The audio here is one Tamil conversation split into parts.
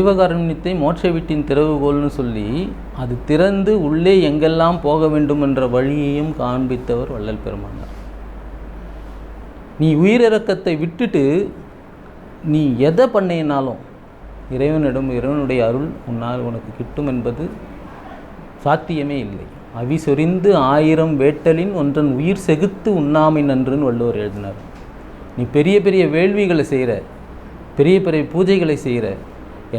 ஜீவகாருண்யத்தை மோட்ச வீட்டின் திறவுகோல்னு சொல்லி அது திறந்து உள்ளே எங்கெல்லாம் போக வேண்டும் என்ற வழியையும் காண்பித்தவர் வள்ளல் பெருமானார். நீ உயிரிறக்கத்தை விட்டுட்டு நீ எதை பண்ணினாலும் இறைவனுடைய அருள் உன்னால் உனக்கு கிட்டும் என்பது சாத்தியமே இல்லை. அவி சொரிந்து 1000 வேட்டலின் ஒன்றன் உயிர் செகுத்து உண்ணாமை நன்றுன்னு வள்ளுவர் எழுதினார். நீ பெரிய பெரிய வேள்விகளை செய்கிற, பெரிய பெரிய பூஜைகளை செய்கிற,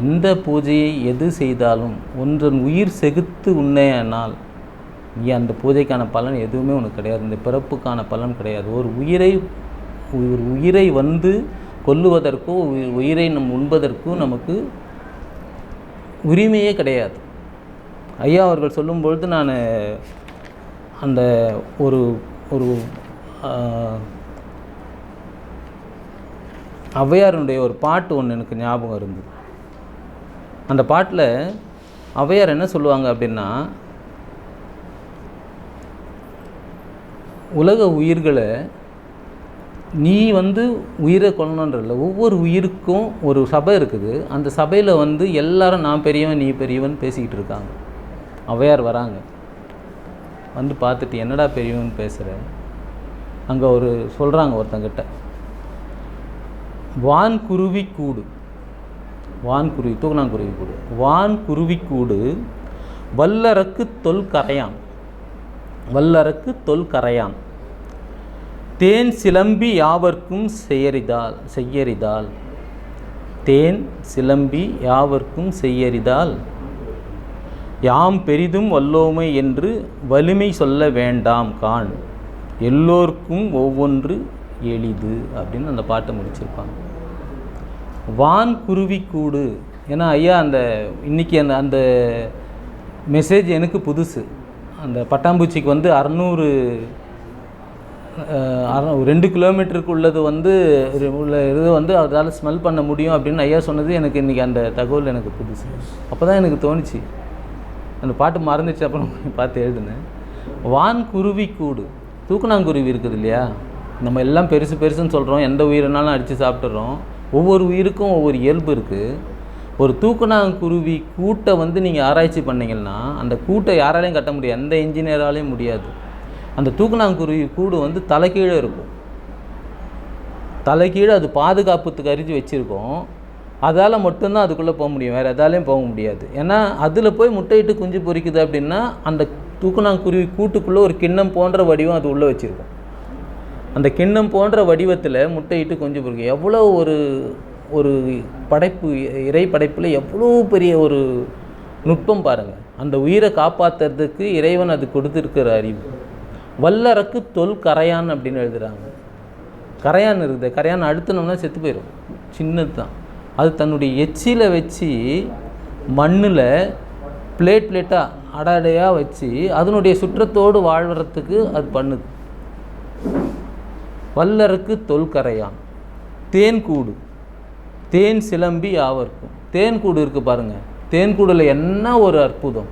எந்த பூஜையை எது செய்தாலும் ஒன்றன் உயிர் செகுத்து உண்ணையானால் நீ அந்த பூஜைக்கான பலன் எதுவுமே உனக்கு கிடையாது. இந்த பிறப்புக்கான பலன் கிடையாது. ஒரு உயிரை வந்து கொல்லுவதற்கோ உயிரை நம் உண்பதற்கோ நமக்கு உரிமையே கிடையாது. ஐயா அவர்கள் சொல்லும்பொழுது நான் அந்த ஒரு ஔவையாருடைய ஒரு பாட்டு ஒன்று எனக்கு ஞாபகம் இருந்தது. அந்த பாட்டில் ஔவையார் என்ன சொல்லுவாங்க அப்படின்னா, உலக உயிர்களை நீ வந்து உயிரை கொல்லணுன்றல, ஒவ்வொரு உயிருக்கும் ஒரு சபை இருக்குது. அந்த சபையில் வந்து எல்லாரும் நான் பெரியவன் நீ பெரியவன் பேசிக்கிட்டு இருக்காங்க. ஔவையார் வராங்க, வந்து பார்த்துட்டு என்னடா பெரியவன் பேசுகிற. அங்கே சொல்கிறாங்க ஒருத்தங்கிட்ட, வான்குருவி கூடு, வான்குருவி தூக்கணாங்குருவி கூடு, வான்குருவி கூடு வல்லரக்கு தொல் கரையான், வல்லரக்கு தொல் கரையான் தேன் சிலம்பி யாவர்க்கும் செய்யறிதால், தேன் சிலம்பி யாவர்க்கும் செய்யறிதால் யாம் பெரிதும் வல்லோமை என்று வலிமை சொல்ல வேண்டாம் காண், எல்லோருக்கும் ஒவ்வொன்று எளிது அப்படின்னு அந்த பாட்டை முடிச்சிருப்பாங்க. வான் குருவி கூடு. ஏன்னா ஐயா இன்றைக்கி அந்த மெசேஜ் எனக்கு புதுசு. அந்த பட்டாம்பூச்சிக்கு வந்து 2 கிலோமீட்டருக்கு உள்ளது உள்ள இது அதால் ஸ்மெல் பண்ண முடியும் அப்படின்னு ஐயா சொன்னது எனக்கு இன்றைக்கி அந்த தகவல் எனக்கு புதுசு. அப்போ தான் எனக்கு தோணுச்சு, அந்த பாட்டு மறந்துச்சு. அப்புறம் பார்த்து எழுதுனேன். வான் குருவி கூடு, தூக்கணாங்குருவி இருக்குது இல்லையா, நம்ம எல்லாம் பெருசு பெருசுன்னு சொல்கிறோம், எந்த உயிரினாலும் அடித்து சாப்பிட்றோம். ஒவ்வொரு உயிருக்கும் ஒவ்வொரு இயல்பு இருக்குது. ஒரு தூக்கணாங்குருவி கூட்டை நீங்கள் ஆராய்ச்சி பண்ணிங்கன்னா அந்த கூட்டை யாராலையும் கட்ட முடியாது, எந்த இன்ஜினியராலையும் முடியாது. அந்த தூக்கணாங்குருவி கூடு தலைகீழே இருக்கும். தலைகீழே அது பாதுகாப்புக்கு அறிஞ்சு வச்சுருக்கோம். அதால் மட்டும்தான் அதுக்குள்ளே போக முடியும், வேறு எதாலையும் போக முடியாது. ஏன்னா அதில் போய் முட்டையிட்டு குஞ்சு பொறிக்குது அப்படின்னா அந்த தூக்கணாங்குருவி கூட்டுக்குள்ளே ஒரு கிண்ணம் போன்ற வடிவம் அது உள்ளே வச்சுருக்கும். அந்த கிண்ணம் போன்ற வடிவத்தில் முட்டையிட்டு குஞ்சு பொறிக்கும். எவ்வளோ ஒரு படைப்பு, இறை படைப்பில் எவ்வளோ பெரிய ஒரு நுட்பம் பாருங்கள். அந்த உயிரை காப்பாற்றுறதுக்கு இறைவன் அது கொடுத்துருக்கிற அறிவு. வல்லரக்கு தொல் கரையான் அப்படின்னு எழுதுகிறாங்க. கரையான் இருக்குது, கரையான் அழுத்தினோம்னா செத்து போயிடும், சின்னது தான். அது தன்னுடைய எச்சில வச்சு மண்ணில் பிளேட்டாக அடையாக வச்சு அதனுடைய சுற்றத்தோடு வாழ்கிறதுக்கு அது பண்ணுது. வல்லரக்கு தொல்கரையான் தேன்கூடு, தேன் சிலம்பி யாவர்க்கும். தேன்கூடு இருக்குது பாருங்கள். தேன்கூடில் என்ன ஒரு அற்புதம்.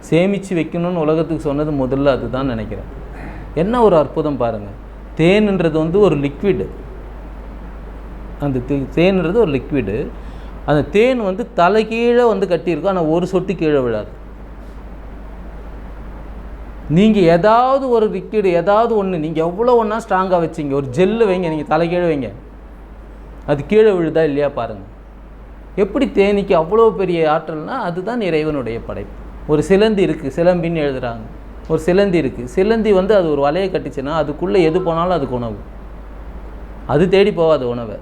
சேமித்து வைக்கணும்னு உலகத்துக்கு சொன்னது முதல்ல அதுதான் நினைக்கிறேன். என்ன ஒரு அற்புதம் பாருங்கள். தேன்ன்றது ஒரு லிக்விடு. அந்த தேன்ன்றது ஒரு லிக்விடு. அந்த தேன் தலைகீழே கட்டியிருக்கும், ஆனால் ஒரு சொட்டு கீழே விழாது. நீங்கள் ஏதாவது ஒரு லிக்விடு ஏதாவது ஒன்று நீங்கள் எவ்வளோ ஒன்றா ஸ்ட்ராங்காக வச்சிங்க, ஒரு ஜெல்லு வைங்க, நீங்கள் தலைகீழே வைங்க, அது கீழே விழுதா இல்லையா பாருங்கள். எப்படி தேனிக்கு அவ்வளோ பெரிய ஆற்றல்னால் அதுதான் இறைவனுடைய படைப்பு. ஒரு சிலந்தி இருக்குது, சிலம்பின்னு எழுதுகிறாங்க. ஒரு சிலந்தி இருக்குது. சிலந்தி அது ஒரு வலையை கட்டிச்சுன்னா அதுக்குள்ளே எது போனாலும் அதுக்கு உணவு. அது தேடி போகாது உணவை.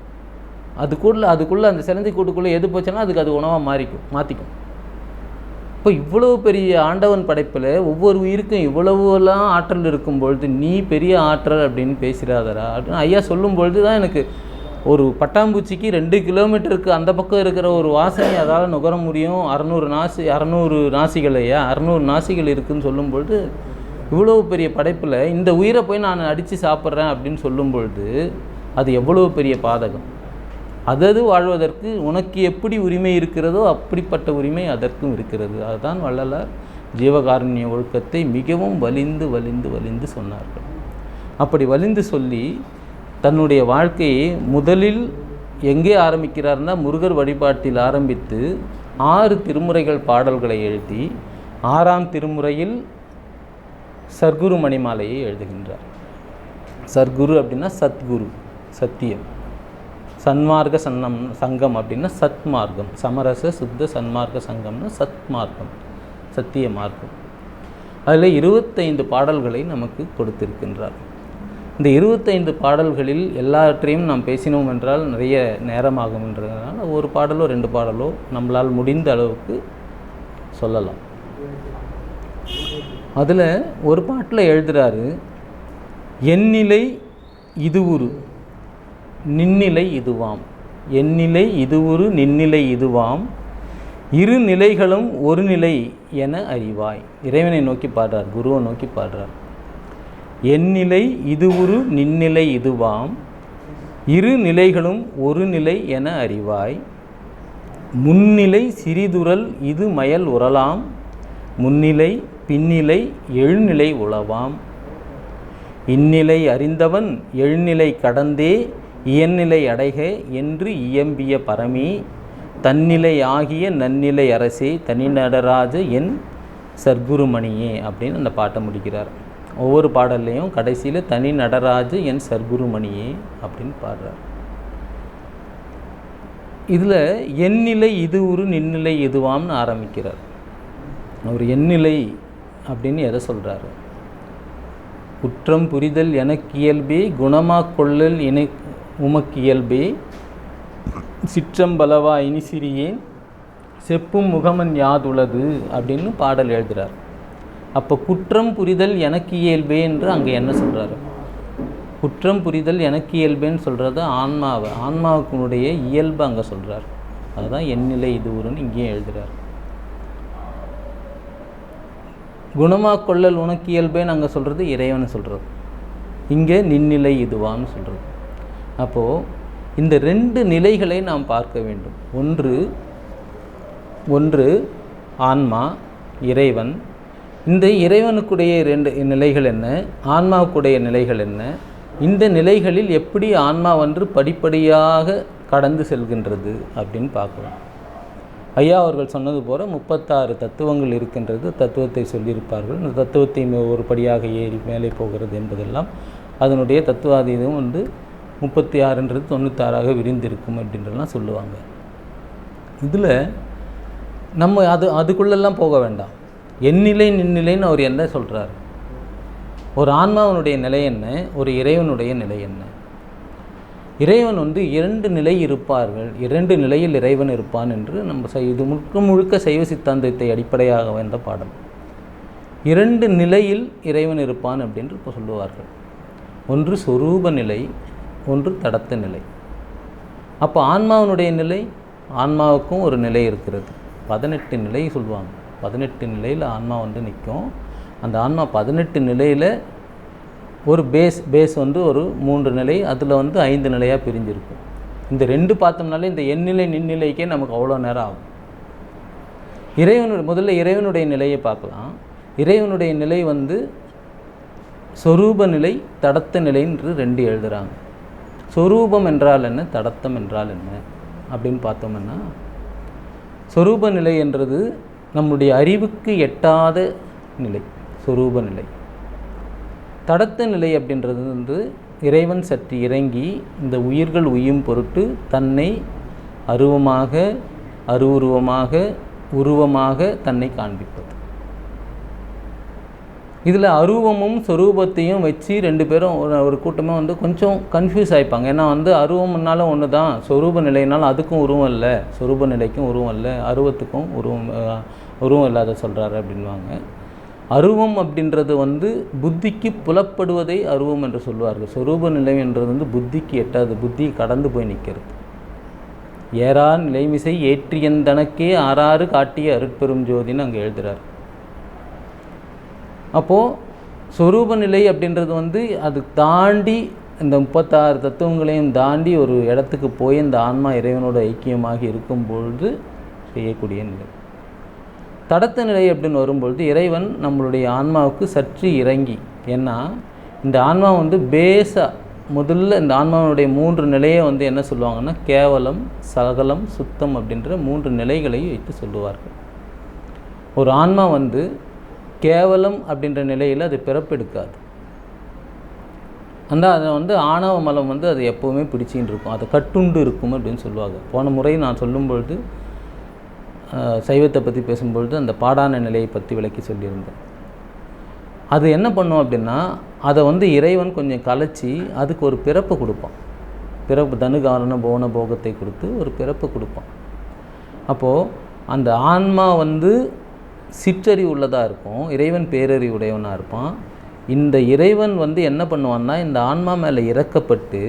அதுக்குள்ளே அந்த சிலந்தி கூட்டுக்குள்ளே எது போச்சுன்னா அதுக்கு அது உணவாக மாற்றிக்கும். இப்போ இவ்வளோ பெரிய ஆண்டவன் படைப்பில் ஒவ்வொரு உயிருக்கும் இவ்வளவுலாம் ஆற்றல் இருக்கும்பொழுது நீ பெரிய ஆற்றல் அப்படின்னு பேசுகிறாதரா அப்படின்னு ஐயா சொல்லும்பொழுது தான் எனக்கு ஒரு பட்டாம்பூச்சிக்கு 2 கிலோமீட்டருக்கு அந்த பக்கம் இருக்கிற ஒரு வாசனை அதால் நுகர முடியும். 600 நாசிகளையா 600 நாசிகள் இருக்குதுன்னு சொல்லும்பொழுது இவ்வளோ பெரிய படைப்பில் இந்த உயிரை போய் நான் அடித்து சாப்பிட்றேன் அப்படின்னு சொல்லும்பொழுது அது எவ்வளோ பெரிய பாதகம். அதது வாழ்வதற்கு உனக்கு எப்படி உரிமை இருக்கிறதோ அப்படிப்பட்ட உரிமை அதற்கும் இருக்கிறது. அதுதான் வள்ளலார் ஜீவகாருண்ய ஒழுக்கத்தை மிகவும் வலிந்து சொன்னார்கள். அப்படி வலிந்து சொல்லி தன்னுடைய வாழ்க்கையை முதலில் எங்கே ஆரம்பிக்கிறார்னா முருகர் வழிபாட்டில் ஆரம்பித்து 6 திருமுறைகள் பாடல்களை எழுதி 6ஆம் திருமுறையில் சர்க்குரு மணிமாலையை எழுதுகின்றார். சர்க்குரு அப்படின்னா சத்குரு, சத்தியம். சன்மார்க்க சங்கம் அப்படின்னா சத்மார்க்கம். சமரச சுத்த சன்மார்க்க சங்கம்னா சத்மார்க்கம், சத்திய மார்க்கம். அதில் 25 பாடல்களை நமக்கு கொடுத்திருக்கின்றார். இந்த 25 பாடல்களில் எல்லாவற்றையும் நாம் பேசினோம் என்றால் நிறைய நேரமாகும் என்றதுனால ஒரு பாடலோ 2 பாடலோ நம்மளால் முடிந்த அளவுக்கு சொல்லலாம். அதில் ஒரு பாட்டில் எழுதுகிறாரு, எந்நிலை இதுவுரு நின்னிலை இதுவாம். எந்நிலை இதுவுரு நின்னிலை இதுவாம், இரு நிலைகளும் ஒரு நிலை என அறிவாய். இறைவனை நோக்கி பாடுறார், குருவை நோக்கி பாடுறார். எந்நிலை இதுவுரு நின்னிலை இதுவாம், இரு நிலைகளும் ஒரு நிலை என அறிவாய். முன்னிலை சிறிதுரல் இது மயல் உரலாம், முன்னிலை பின்னிலை எழுநிலை உளவாம். இந்நிலை அறிந்தவன் எழுநிலை கடந்தே இயன்நிலை அடைக என்று இயம்பிய பரமி, தன்னிலை ஆகிய நன்னிலை அரசே தனிநடராஜ என் சர்க்குருமணியே அப்படின்னு அந்த பாட்டை முடிக்கிறார். ஒவ்வொரு பாடல்லையும் கடைசியில் தனி நடராஜ என் சர்க்குருமணியே அப்படின்னு பாடுறார். இதில் எந்நிலை இது ஒரு நின்னிலை இதுவாம்னு ஆரம்பிக்கிறார். அவர் எந்நிலை அப்படின்னு எதை சொல்கிறாரு? குற்றம் புரிதல் எனக்கு இயல்பே, குணமாக கொள்ளல் உமக்கு இயல்பே, சிற்றம்பலவா இனி சிறியேன், செப்பும் முகமன் யாதுளது அப்படின்னு பாடல் எழுதுகிறார். அப்போ குற்றம் புரிதல் எனக்கு இயல்பே என்று அங்கே என்ன சொல்கிறாரு? குற்றம் புரிதல் எனக்கு இயல்பேன்னு சொல்கிறது ஆன்மாவுக்குனுடைய இயல்பு அங்கே சொல்கிறார். அதுதான் எந்நிலை இது ஊருன்னு இங்கேயும் எழுதுகிறார். குணமாக கொள்ளல் உனக்கு இயல்பேன்னு அங்கே சொல்கிறது இறைவனை சொல்கிறது, இங்கே நின்னிலை இதுவான்னு சொல்கிறது. அப்போது இந்த 2 நிலைகளை நாம் பார்க்க வேண்டும். ஒன்று ஆன்மா, இறைவன். இந்த இறைவனுக்குடைய 2 நிலைகள் என்ன, ஆன்மாவுக்குடைய நிலைகள் என்ன, இந்த நிலைகளில் எப்படி ஆன்மா படிப்படியாக கடந்து செல்கின்றது அப்படின்னு பார்க்கலாம். ஐயா அவர்கள் சொன்னது போல 36 தத்துவங்கள் இருக்கின்றது. தத்துவத்தை சொல்லியிருப்பார்கள். இந்த தத்துவத்தை ஒரு படியாக ஏறி மேலே போகிறது என்பதெல்லாம் அதனுடைய தத்துவாதீதம் 36ன்றது 96ஆக விரிந்திருக்கும் அப்படின்றலாம் சொல்லுவாங்க. இதில் நம்ம அதுக்குள்ளெல்லாம் போக வேண்டாம். எந்நிலை நின்னிலைன்னு அவர் என்ன சொல்கிறார்? ஒரு ஆன்மாவனுடைய நிலை என்ன, ஒரு இறைவனுடைய நிலை என்ன? இறைவன் 2 நிலை இருப்பார்கள், 2 நிலையில் இறைவன் இருப்பான் என்று நம்ம இது முழுக்க சைவ சித்தாந்தத்தை அடிப்படையாக வந்த பாடம். 2 நிலையில் இறைவன் இருப்பான் அப்படின்று இப்போ சொல்லுவார்கள். ஒன்று சொரூப நிலை, ஒன்று தடத்த நிலை. அப்போ ஆன்மாவனுடைய நிலை, ஆன்மாவுக்கும் ஒரு நிலை இருக்கிறது. 18 நிலை சொல்லுவாங்க. 18 நிலையில் ஆன்மா நிற்கும். அந்த ஆன்மா 18 நிலையில் ஒரு பேஸ் ஒரு 3 நிலை, அதில் 5 நிலையாக பிரிஞ்சிருக்கும். இந்த 2 பார்த்தோம்னாலே இந்த எண்ணிலை நின்னிலைக்கே நமக்கு அவ்வளோ நேரம் ஆகும். முதல்ல இறைவனுடைய நிலையை பார்க்கலாம். இறைவனுடைய நிலை சொரூப நிலை, தடத்த நிலை என்று 2 எழுதுகிறாங்க. சொரூபம் என்றால் என்ன, தடத்தம் என்றால் என்ன அப்படின்னு பார்த்தோம்னா, சொரூப நிலை என்றது நம்முடைய அறிவுக்கு எட்டாத நிலை, சொரூப நிலை. தடத்த நிலை அப்படின்றது இறைவன் சற்று இறங்கி இந்த உயிர்கள் உய்யும் பொருட்டு தன்னை அருவமாக, அருவுருவமாக, உருவமாக தன்னை காண்பிப்பது. இதில் அருவமும் சொரூபத்தையும் வச்சு 2 பேரும் ஒரு கூட்டமாக கொஞ்சம் கன்ஃபியூஸ் ஆகிப்பாங்க. ஏன்னா அருவம்னாலும் ஒன்று தான், சொரூப நிலைனாலும் அதுக்கும் உருவம் இல்லை, சொரூப நிலைக்கும் உருவம் இல்லை, அருவத்துக்கும் உருவம் இல்லாத சொல்கிறாரு அப்படின்வாங்க. அருவம் அப்படின்றது புத்திக்கு புலப்படுவதை அருவம் என்று சொல்வார்கள். சொரூப நிலை என்றது புத்திக்கு எட்டாது, புத்தி கடந்து போய் நிற்கிறது. ஏறார் நிலைமிசை ஏற்றியந்தனக்கே ஆறாறு காட்டிய அருட்பெரும் ஜோதின்னு அங்கே எழுதுகிறார். அப்போது சொரூப நிலை அப்படின்றது அது தாண்டி இந்த 36 தத்துவங்களையும் தாண்டி ஒரு இடத்துக்கு போய் இந்த ஆன்மா இறைவனோட ஐக்கியமாக இருக்கும்பொழுது செய்யக்கூடிய நிலை. தடத்த நிலை அப்படின்னு வரும்பொழுது இறைவன் நம்மளுடைய ஆன்மாவுக்கு சற்று இறங்கி, ஏன்னா இந்த ஆன்மா பேஸாக முதல்ல இந்த ஆன்மாவுடைய 3 நிலையை வந்து என்ன சொல்லுவாங்கன்னா கேவலம், சகலம், சுத்தம் அப்படின்ற 3 நிலைகளை வைத்து சொல்லுவார்கள். ஒரு ஆன்மா வந்து கேவலம் அப்படின்ற நிலையில் அது பிறப்பெடுக்காது. அந்த அதை வந்து ஆணவ மலம் வந்து அது எப்போவுமே பிடிச்சின்னு இருக்கும், அதை கட்டுண்டு இருக்கும் அப்படின்னு சொல்லுவாங்க. போன முறை நான் சொல்லும்பொழுது சைவத்தை பற்றி பேசும்பொழுது அந்த பாடான நிலையை பற்றி விளக்கி சொல்லியிருந்தேன். அது என்ன பண்ணும் அப்படின்னா அதை வந்து இறைவன் கொஞ்சம் கலைச்சி அதுக்கு ஒரு பிறப்பு கொடுப்பான். பிறப்பு தனுகாரண போன போகத்தை கொடுத்து ஒரு பிறப்பு கொடுப்பான். அப்போது அந்த ஆன்மா வந்து சிற்றறிவு உள்ளதாக இருக்கும், இறைவன் பேரறிவு உடையவனாக இருப்பான். இந்த இறைவன் வந்து என்ன பண்ணுவான்னா இந்த ஆன்மா மேலே இறக்கப்பட்டு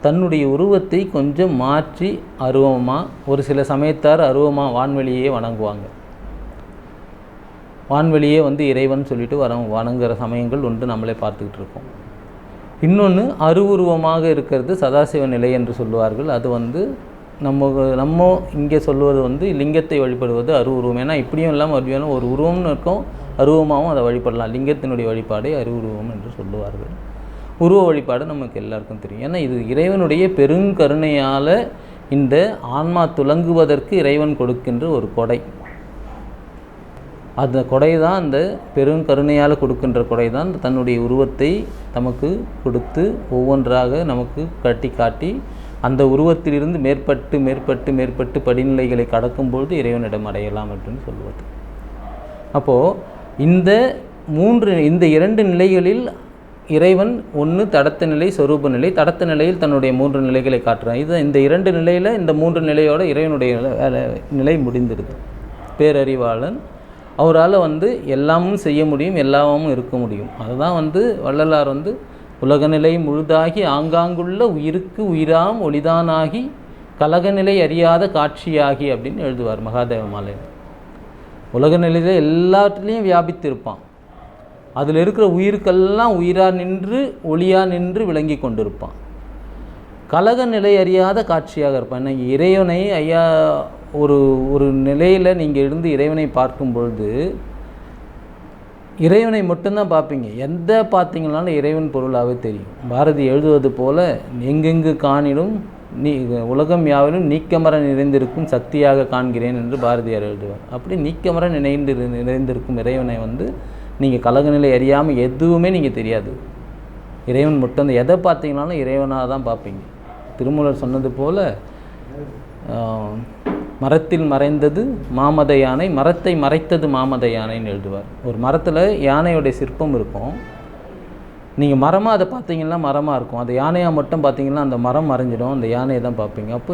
தன்னுடைய உருவத்தை கொஞ்சம் மாற்றி அருவமாக, ஒரு சில சமயத்தார் அருவமாக வான்வெளியே வணங்குவாங்க. வான்வெளியே வந்து இறைவன் சொல்லிட்டு வணங்குகிற சமயங்கள் உண்டு, நம்மளே பார்த்துக்கிட்டு இருக்கோம். இன்னொன்று அருவுருவமாக இருக்கிறது சதாசிவ நிலை என்று சொல்லுவார்கள். அது வந்து நம்ம இங்கே சொல்லுவது வந்து லிங்கத்தை வழிபடுவது அருவுருவம். ஏன்னா இப்படியும் இல்லாமல் அப்படியும் ஒரு உருவம்னு இருக்கும், அருவமாகவும் அதை வழிபடலாம். லிங்கத்தினுடைய வழிபாடே அருவுருவம் என்று சொல்லுவார்கள். உருவ வழிபாடு நமக்கு எல்லாருக்கும் தெரியும். ஏன்னா இது இறைவனுடைய பெருங்கருணையால் இந்த ஆன்மா துலங்குவதற்கு இறைவன் கொடுக்கின்ற ஒரு கொடை. அந்த கொடை தான், அந்த பெருங்கருணையால் கொடுக்கின்ற கொடை தான் தன்னுடைய உருவத்தை நமக்கு கொடுத்து ஒவ்வொன்றாக நமக்கு காட்டி அந்த உருவத்திலிருந்து மேற்பட்டு படிநிலைகளை கடக்கும்பொழுது இறைவனிடம் அடையலாம் அப்படின்னு சொல்லுவது. அப்போது இந்த 2 நிலைகளில் இறைவன் ஒன்று தடத்த நிலை, சொரூப நிலை. தடத்த நிலையில் தன்னுடைய 3 நிலைகளை காட்டுறான். இது இந்த 2 நிலையில் இந்த 3 நிலையோட இறைவனுடைய நிலை முடிந்துடுது. பேரறிவாளன், அவரால் வந்து எல்லாமும் செய்ய முடியும், எல்லாமும் இருக்க முடியும். அதுதான் வந்து வள்ளலார் வந்து உலகநிலை முழுதாகி ஆங்காங்குள்ள உயிருக்கு உயிராம் ஒளிதானாகி கலகநிலை அறியாத காட்சியாகி அப்படின்னு எழுதுவார் மகாதேவ மாலையில். உலகநிலையில் எல்லாத்துலேயும் வியாபித்திருப்பான். அதில் இருக்கிற உயிருக்கெல்லாம் உயிராக நின்று ஒளியாக நின்று விளங்கி கொண்டிருப்பான். கலக நிலை அறியாத காட்சியாக இருப்பான். இன்னைக்கு இறைவனை ஐயா ஒரு நிலையில் நீங்கள் இருந்து இறைவனை பார்க்கும் பொழுது இறைவனை மட்டும்தான் பார்ப்பீங்க. எந்த பார்த்தீங்கன்னாலும் இறைவன் பொருளாகவே தெரியும். பாரதி எழுதுவது போல் எங்கெங்கு காணிலும் உலகம் யாவிலும் நீக்கமர நிறைந்திருக்கும் சக்தியாக காண்கிறேன் என்று பாரதியார் எழுதுவார். அப்படி நீக்கமர நிறைந்திருக்கும் இறைவனை வந்து நீங்கள் கலகநிலை அறியாமல் எதுவுமே நீங்கள் தெரியாது. இறைவன் மட்டும் அந்த எதை பார்த்தீங்கன்னாலும் இறைவனாக தான் பார்ப்பீங்க. திருமூலர் சொன்னது போல் மரத்தில் மறைந்தது மாமத யானை, மரத்தை மறைத்தது மாமத யானைன்னு எழுதுவார். ஒரு மரத்தில் யானையோடைய சிற்பம் இருக்கும். நீங்கள் மரமாக அதை பார்த்தீங்கன்னா மரமாக இருக்கும், அது யானையாக மட்டும் பார்த்தீங்கன்னா அந்த மரம் மறைஞ்சிடும், அந்த யானையை தான் பார்ப்பீங்க. அப்போ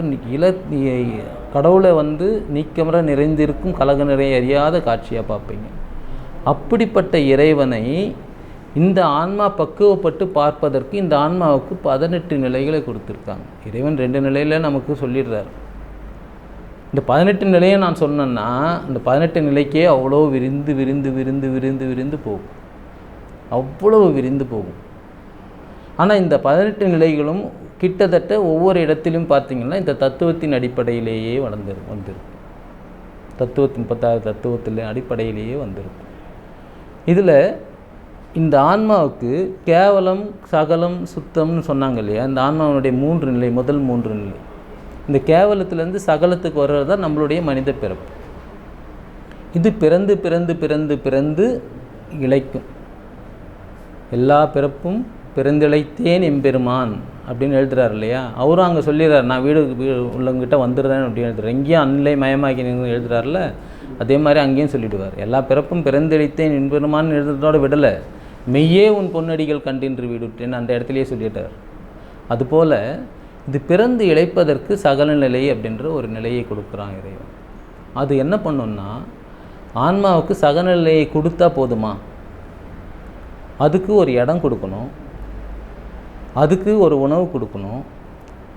கடவுளை வந்து நீக்கமர நிறைந்திருக்கும் கலக நிறைய அறியாத காட்சியாக பார்ப்பீங்க. அப்படிப்பட்ட இறைவனை இந்த ஆன்மா பக்குவப்பட்டு பார்ப்பதற்கு இந்த ஆன்மாவுக்கு 18 நிலைகளை கொடுத்துருக்காங்க. இறைவன் 2 நிலையில் நமக்கு சொல்லிடுறார். இந்த 18 நிலையை நான் சொன்னேன்னா இந்த 18 நிலைக்கே அவ்வளோ விரிந்து போகும், அவ்வளவு விரிந்து போகும். ஆனால் இந்த 18 நிலைகளும் கிட்டத்தட்ட ஒவ்வொரு இடத்திலும் பார்த்திங்கன்னா இந்த தத்துவத்தின் அடிப்படையிலேயே வந்திருக்கும். தத்துவத்தின் 36 தத்துவத்தின் அடிப்படையிலேயே வந்திருக்கும். இதில் இந்த ஆன்மாவுக்கு கேவலம், சகலம், சுத்தம்னு சொன்னாங்க இல்லையா? இந்த ஆன்மாவுடைய 3 நிலை, முதல் 3 நிலை. இந்த கேவலத்திலேருந்து சகலத்துக்கு வர்றது தான் நம்மளுடைய மனித பிறப்பு. இது பிறந்து இழைக்கும். எல்லா பிறப்பும் பிறந்திழைத்தேன் எம்பெருமான் அப்படின்னு எழுதுறாரு இல்லையா? அவரும் அங்கே சொல்லிடுறார், நான் வீடு உள்ளவங்கிட்ட வந்துடுறேன் அப்படின்னு எழுதுறாரு. எங்கேயும் அன்னிலை மயமாக்கினு எழுதுறாருல, அதே மாதிரி அங்கேயும் சொல்லிவிடுவார். எல்லா பிறப்பும் பிறந்திழைத்தேன் எம்பெருமான் எழுதுறதோட விடலை, மெய்யே உன் பொன்னடிகள் கண்டின்று விடுட்டேன்னு அந்த இடத்துலையே சொல்லிட்டார். அதுபோல் இது பிறந்து இழைப்பதற்கு சகல நிலை அப்படின்ற ஒரு நிலையை கொடுக்குறான் இறைவன். அது என்ன பண்ணுன்னா, ஆன்மாவுக்கு சகநிலையை கொடுத்தா போதுமா? அதுக்கு ஒரு இடம் கொடுக்கணும், அதுக்கு ஒரு உணவு கொடுக்கணும்,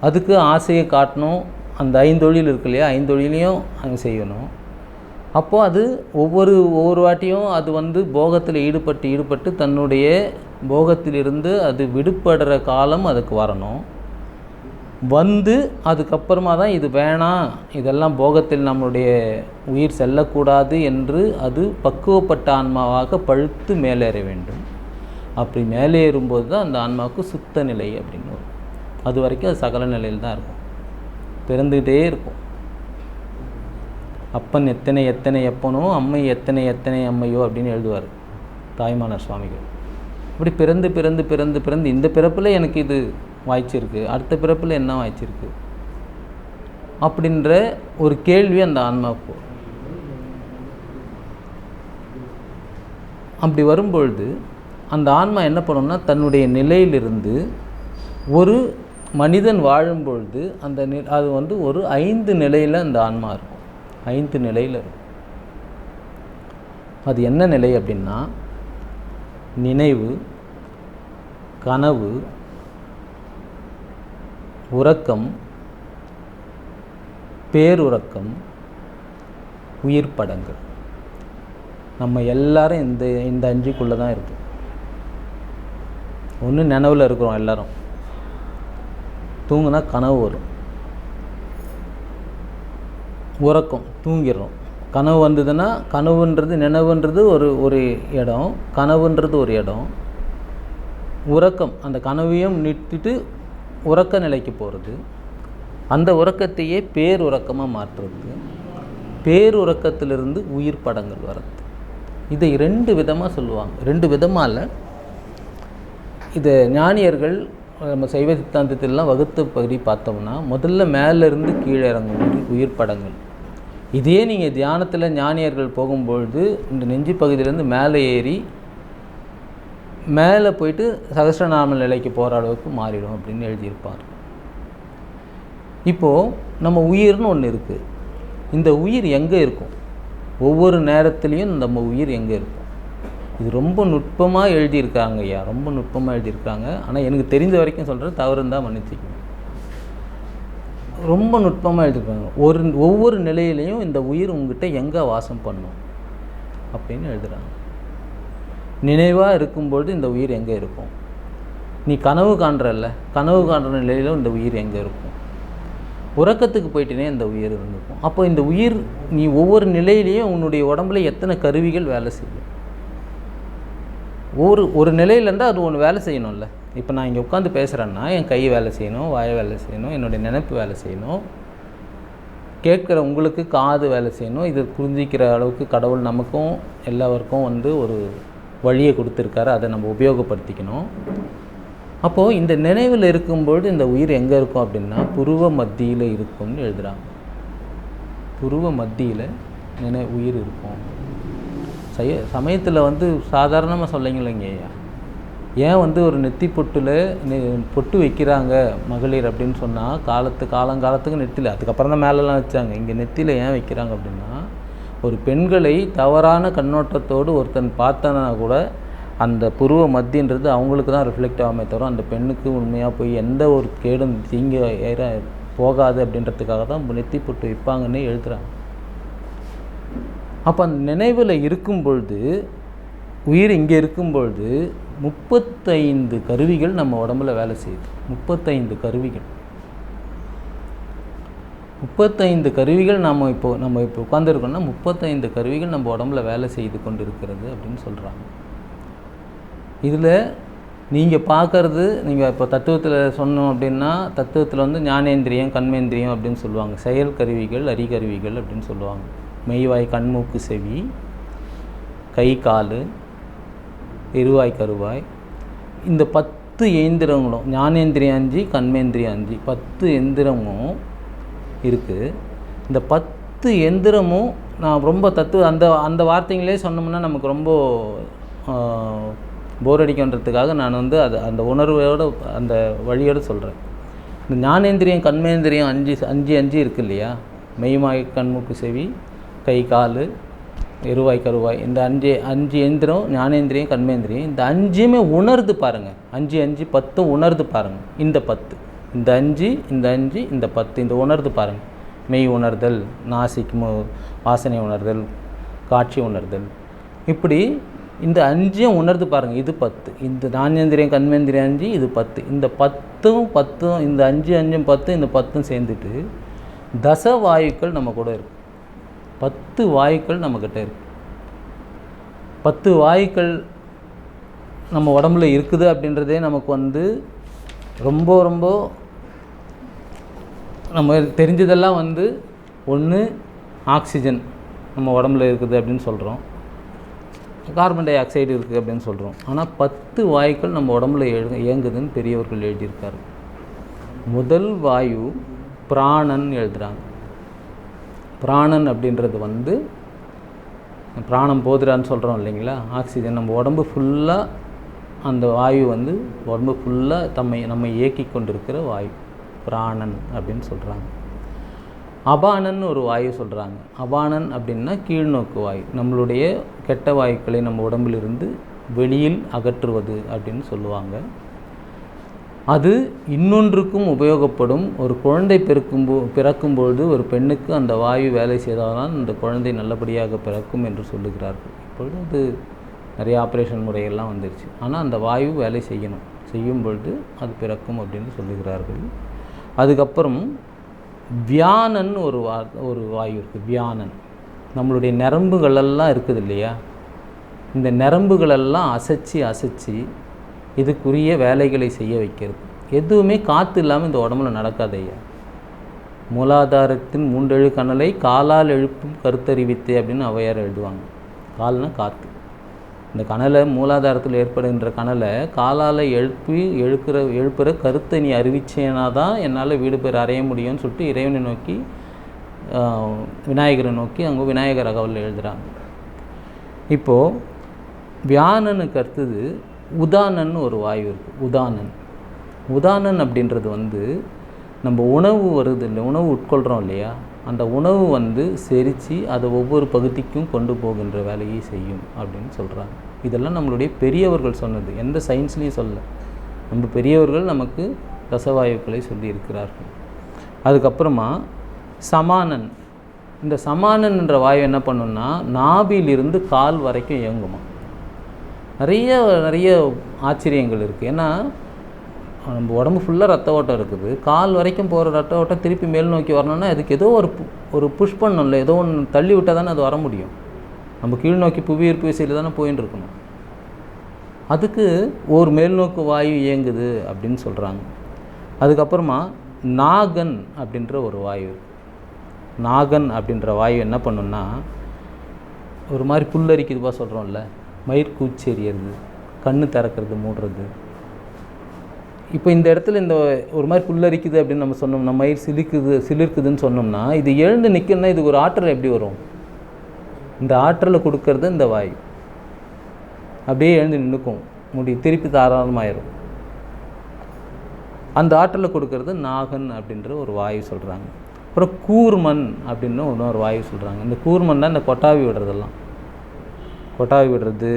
அதுக்கு ஆசையை காட்டணும். அந்த 5 தொழில் இருக்கு இல்லையா, 5 தொழிலையும் அங்கே செய்யணும். அப்போது அது ஒவ்வொரு வாட்டியும் அது வந்து போகத்தில் ஈடுபட்டு தன்னுடைய போகத்திலிருந்து அது விடுபடுற காலம் அதுக்கு வரணும். வந்து அதுக்கப்புறமா தான் இது வேணாம், இதெல்லாம் போகத்தில் நம்மளுடைய உயிர் செல்லக்கூடாது என்று அது பக்குவப்பட்ட ஆன்மாவாக பழுத்து மேலேற வேண்டும். அப்படி மேலேறும்போது தான் அந்த ஆன்மாவுக்கு சுத்த நிலை அப்படின்னு அது வரைக்கும் அது சகல நிலையில் தான் இருக்கும், பிறந்துக்கிட்டே இருக்கும். அப்பன் எத்தனை எத்தனை எப்பனோ, அம்மை எத்தனை எத்தனை அம்மையோ அப்படின்னு எழுதுவார் தாய்மானார் சுவாமிகள். இப்படி பிறந்து பிறந்து பிறந்து பிறந்து இந்த பிறப்பில் எனக்கு இது வாய்ச்சிருக்கு, அடுத்த பிறப்பில் என்ன வாய்ச்சிருக்கு அப்படின்ற ஒரு கேள்வி அந்த ஆன்மாவுக்கு. அப்படி வரும்பொழுது அந்த ஆன்மா என்ன பண்ணணும்னா, தன்னுடைய நிலையிலிருந்து ஒரு மனிதன் வாழும்பொழுது அந்த அது வந்து ஒரு 5 நிலையில் அந்த ஆன்மா இருக்கும். 5 நிலையில் இருக்கும். அது என்ன நிலை அப்படின்னா, நினைவு, கனவு, உறக்கம், பேருறக்கம், உயிர் படங்கள். நம்ம எல்லாரும் இந்த 5க்குள்ளே தான் இருக்கும். ஒன்று நினைவில் இருக்கிறோம் எல்லாரும், தூங்குனா கனவு வரும், உறக்கம் தூங்கிடுறோம். கனவு வந்ததுன்னா, கனவுன்றது நினைவுன்றது ஒரு இடம், கனவுன்றது ஒரு இடம். உறக்கம், அந்த கனவையும் நிறுத்திட்டு உறக்க நிலைக்கு போகிறது, அந்த உறக்கத்தையே பேருறக்கமாக மாற்றுறது, பேருறக்கத்திலிருந்து உயிர் படங்கள் வர்றது. இதை 2 விதமாக சொல்லுவாங்க. 2 விதமாக இல்லை, இதை ஞானியர்கள் நம்ம சைவ சித்தாந்தத்திலாம் வகுத்த பகுதி பார்த்தோம்னா, முதல்ல மேலேருந்து கீழே இறங்கும் உயிர் படங்கள். இதே நீங்கள் தியானத்தில் ஞானியர்கள் போகும்பொழுது இந்த நெஞ்சு பகுதியிலேருந்து மேலே ஏறி மேலே போயிட்டு சகஸ்ரநாம நிலைக்கு போகிற அளவுக்கு மாறிடும் அப்படின்னு எழுதியிருப்பார். இப்போது நம்ம உயிர்னு ஒன்று இருக்குது. இந்த உயிர் எங்கே இருக்கும்? ஒவ்வொரு நேரத்துலேயும் நம்ம உயிர் எங்கே இருக்கும்? இது ரொம்ப நுட்பமாக எழுதியிருக்காங்க ஐயா, ரொம்ப நுட்பமாக எழுதியிருக்காங்க. ஆனால் எனக்கு தெரிஞ்ச வரைக்கும் சொல்கிறேன், தவறு இருந்தால் மன்னிச்சிக்கணும். ரொம்ப நுட்பமாக எழுதியிருக்காங்க. ஒவ்வொரு நிலையிலையும் இந்த உயிர் உங்ககிட்ட எங்கே வாசம் பண்ணும் அப்படின்னு எழுதுகிறாங்க. நினைவாக இருக்கும்பொழுது இந்த உயிர் எங்கே இருக்கும்? நீ கனவு காண்றல்ல, கனவு காண்ற நிலையிலும் இந்த உயிர் எங்கே இருக்கும்? உறக்கத்துக்கு போயிட்டேனே இந்த உயிர் இருந்திருக்கும். அப்போ இந்த உயிர் நீ ஒவ்வொரு நிலையிலையும் உன்னுடைய உடம்புல எத்தனை கருவிகள் வேலை செய்யும்? ஒரு நிலையில் இருந்தால் அது ஒன்று வேலை செய்யணும்ல. இப்போ நான் இங்கே உட்காந்து பேசுகிறேன்னா என் கை வேலை செய்யணும், வாய் வேலை செய்யணும், என்னுடைய நினைப்பு வேலை செய்யணும், கேட்குற உங்களுக்கு காது வேலை செய்யணும். இது புரிஞ்சிக்கிற அளவுக்கு கடவுள் நமக்கும் எல்லாருக்கும் வந்து ஒரு வழியை கொடுத்துருக்காரு, அதை நம்ம உபயோகப்படுத்திக்கணும். அப்போது இந்த நினைவில் இருக்கும்பொழுது இந்த உயிர் எங்கே இருக்கும் அப்படின்னா, புருவ மத்தியில் இருக்கும்னு எழுதுகிறாங்க. புருவ மத்தியில் உயிர் இருக்கும். சமயத்தில் வந்து சாதாரணமாக சொல்லிங்களேங்க ஐயா, ஏன் வந்து ஒரு நெத்தி பொட்டில் பொட்டு வைக்கிறாங்க மகளிர் அப்படின்னு சொன்னால், காலங்காலத்துக்கு நெத்தியில், அதுக்கப்புறம் தான் மேலெலாம் வச்சாங்க. இங்கே நெத்தியில் ஏன் வைக்கிறாங்க அப்படின்னா, ஒரு பெண்களை தவறான கண்ணோட்டத்தோடு ஒருத்தன் பார்த்தானா கூட அந்த புருவ மத்தின்றது அவங்களுக்கு தான் ரிஃப்ளெக்ட் ஆகாமே தவிர அந்த பெண்ணுக்கு உண்மையாக போய் எந்த ஒரு கேடும் தீங்கு போகாது அப்படின்றதுக்காக தான் நெத்தி பொட்டு வைப்பாங்கன்னு எழுதுகிறாங்க. அப்போ அந்த நினைவில் இருக்கும் பொழுது, உயிர் இங்கே இருக்கும் பொழுது 35 கருவிகள் நம்ம உடம்புல வேலை செய்யுது. 35 கருவிகள், 35 கருவிகள் நம்ம இப்போ உட்காந்துருக்கோம்னா 35 கருவிகள் நம்ம உடம்புல வேலை செய்து கொண்டு இருக்கிறது அப்படின்னு சொல்கிறாங்க. இதில் நீங்கள் பார்க்குறது, நீங்கள் இப்போ தத்துவத்தில் சொன்னோம் அப்படின்னா, தத்துவத்தில் வந்து ஞானேந்திரியம், கண்மேந்திரியம் அப்படின்னு சொல்லுவாங்க. செயல் கருவிகள், அறிகருவிகள் அப்படின்னு சொல்லுவாங்க. மெய்வாய், கண்மூக்கு, செவி, கை, கால், இருவாய், கருவாய், இந்த 10 இயந்திரங்களும், ஞானேந்திரியம் 5, கண்மேந்திரியம் 5, 10 எந்திரமும் இருக்குது. இந்த 10 எந்திரமும் நான் ரொம்ப அந்த வார்த்தைங்களே சொன்னோம்னா நமக்கு ரொம்ப போர் அடிக்கின்றதுக்காக நான் வந்து அந்த உணர்வோடு அந்த வழியோடு சொல்கிறேன். இந்த ஞானேந்திரியம், கண்மேந்திரியம் 5 இருக்குது இல்லையா, மெய்மாய், கண்மூக்கு, செவி, கை, கால், இருவாய், கருவாய், இந்த 5 எந்திரம், ஞானேந்திரியம், கண்மேந்திரியம், இந்த 5மே உணர்ந்து பாருங்கள். 5 10 உணர்ந்து பாருங்கள். இந்த 10, இந்த 5, இந்த 5, இந்த 10, இந்த உணர்ந்து பாருங்கள். மெய் உணர்தல், நாசிக் வாசனை உணர்தல், காட்சி உணர்தல், இப்படி இந்த 5ஐயும் உணர்ந்து பாருங்கள். இது 10, இந்த ஞானேந்திரியம், கண்மேந்திரியம் 5, இது 10, இந்த 10 இந்த 5 10, இந்த 10 சேர்ந்துட்டு தச வாயுக்கள் நம்ம கூட இருக்குது. 10 வாயுக்கள் நம்மக்கிட்ட இருக்குது. 10 வாயுக்கள் நம்ம உடம்புல இருக்குது அப்படின்றதே நமக்கு வந்து ரொம்ப ரொம்ப நம்ம தெரிஞ்சதெல்லாம் வந்து ஒன்று ஆக்சிஜன் நம்ம உடம்புல இருக்குது அப்படின்னு சொல்கிறோம், கார்பன் டை ஆக்சைடு இருக்குது அப்படின்னு சொல்கிறோம். ஆனால் 10 வாயுக்கள் நம்ம உடம்புல இயங்குதுன்னு பெரியவர்கள் எழுதியிருக்காரு. முதல் வாயு பிராணன் எழுதுகிறாங்க. பிராணன் அப்படின்றது வந்து பிராணம் போதுறான்னு சொல்கிறோம் இல்லைங்களா, ஆக்சிஜன் நம்ம உடம்பு ஃபுல்லாக, அந்த வாயு வந்து உடம்பு ஃபுல்லாக நம்ம இயக்கி கொண்டிருக்கிற வாயு பிராணன் அப்படின்னு சொல்கிறாங்க. அபானன் ஒரு வாயு சொல்கிறாங்க. அபானன் அப்படின்னா கீழ்நோக்கு வாயு, நம்மளுடைய கெட்ட வாயுக்களை நம்ம உடம்பிலிருந்து வெளியில் அகற்றுவது அப்படின்னு சொல்லுவாங்க. அது இன்னொன்றுக்கும் உபயோகப்படும். ஒரு குழந்தை பிறக்கும்பொழுது ஒரு பெண்ணுக்கு அந்த வாயு வேலை செய்தால்தான் அந்த குழந்தை நல்லபடியாக பிறக்கும் என்று சொல்லுகிறார்கள். இப்பொழுது அது நிறைய ஆப்ரேஷன் முறையெல்லாம் வந்துருச்சு. ஆனால் அந்த வாயு வேலை செய்யும் பொழுது அது பிறக்கும் அப்படின்னு சொல்லுகிறார்கள். அதுக்கப்புறம் வியானன் ஒரு வாயு இருக்குது. வியானன் நம்மளுடைய நரம்புகளெல்லாம் இருக்குது இல்லையா, இந்த நரம்புகளெல்லாம் அசைச்சி இதுக்குரிய வேலைகளை செய்ய வைக்கிறது. எதுவுமே காற்று இல்லாமல் இந்த உடம்புல நடக்காதையா. மூலாதாரத்தின் 3 கணலை காலால் எழுப்பும் கருத்தறிவித்தே அப்படின்னு ஔவையார் எழுதுவாங்க. கால்னா காற்று. இந்த கணலை, மூலாதாரத்தில் ஏற்படுகின்ற கணலை காலால் எழுப்புகிற கருத்தை நீ அறிவிச்சேனா தான் என்னால் வீடு பேர் அறைய முடியும்னு சொல்லிட்டு இறைவனை நோக்கி, விநாயகரை நோக்கி அங்கே விநாயகர் அகவலில் எழுதுகிறாங்க. இப்போது வியானனுக்கு அடுத்தது உதானன் ஒரு வாயு இருக்குது. உதானன் அப்படின்றது வந்து நம்ம உணவு வருது இல்லை, உணவு உட்கொள்கிறோம் இல்லையா, அந்த உணவு வந்து செரித்து அதை ஒவ்வொரு பகுதிக்கும் கொண்டு போகின்ற வேலையை செய்யும் அப்படின்னு சொல்கிறாங்க. இதெல்லாம் நம்மளுடைய பெரியவர்கள் சொன்னது, எந்த சயின்ஸ்லேயும் சொல்ல. நம்ம பெரியவர்கள் நமக்கு ரசவாயுக்களை சொல்லியிருக்கிறார்கள். அதுக்கப்புறமா சமானன். இந்த சமானன் என்ற வாயு என்ன பண்ணுன்னா நாபியிலிருந்து கால் வரைக்கும் இயங்குமா. நிறைய ஆச்சரியங்கள் இருக்குது. ஏன்னா நம்ம உடம்பு ஃபுல்லாக ரத்த ஓட்டம் இருக்குது, கால் வரைக்கும் போகிற ரத்த ஓட்டம் திருப்பி மேல் நோக்கி வரணும்னா அதுக்கு ஏதோ ஒரு புஷ் பண்ணணும்ல, ஏதோ ஒன்று தள்ளி விட்டால் தானே அது வர முடியும். நம்ம கீழ் நோக்கி புவியீர்ப்பு விசையில் தானே போயின்னு இருக்கணும். அதுக்கு ஒரு மேல்நோக்கு வாயு இயங்குது அப்படின்னு சொல்கிறாங்க. அதுக்கப்புறமா நாகன் அப்படின்ற ஒரு வாயு. நாகன் அப்படின்ற வாயு என்ன பண்ணுன்னா ஒரு மாதிரி புல்லரிக்குதுப்பா சொல்கிறோம்ல, மயிர் கூச்செறியறது, கண்ணு திறக்கிறது, மூடுறது. இப்போ இந்த இடத்துல இந்த ஒரு மாதிரி புல்லரிக்குது அப்படின்னு நம்ம சொன்னோம்னா, மயிர் சிலிர்க்குதுன்னு சொன்னோம்னா, இது எழுந்து நிற்கணும்னா இதுக்கு ஒரு ஆற்றல் எப்படி வரும்? இந்த ஆற்றலை கொடுக்கறது இந்த வாயு. அப்படியே எழுந்து நின்றுக்கும், திருப்பி தாராளமாயிரும். அந்த ஆற்றலை கொடுக்கறது நாகன் அப்படின்ற ஒரு வாயு சொல்கிறாங்க. அப்புறம் கூர்மன் அப்படின்னு இன்னொரு வாயு சொல்கிறாங்க. இந்த கூர்மன் தான் இந்த கொட்டாவி விடுறதெல்லாம், கொட்டாவி விடுறது,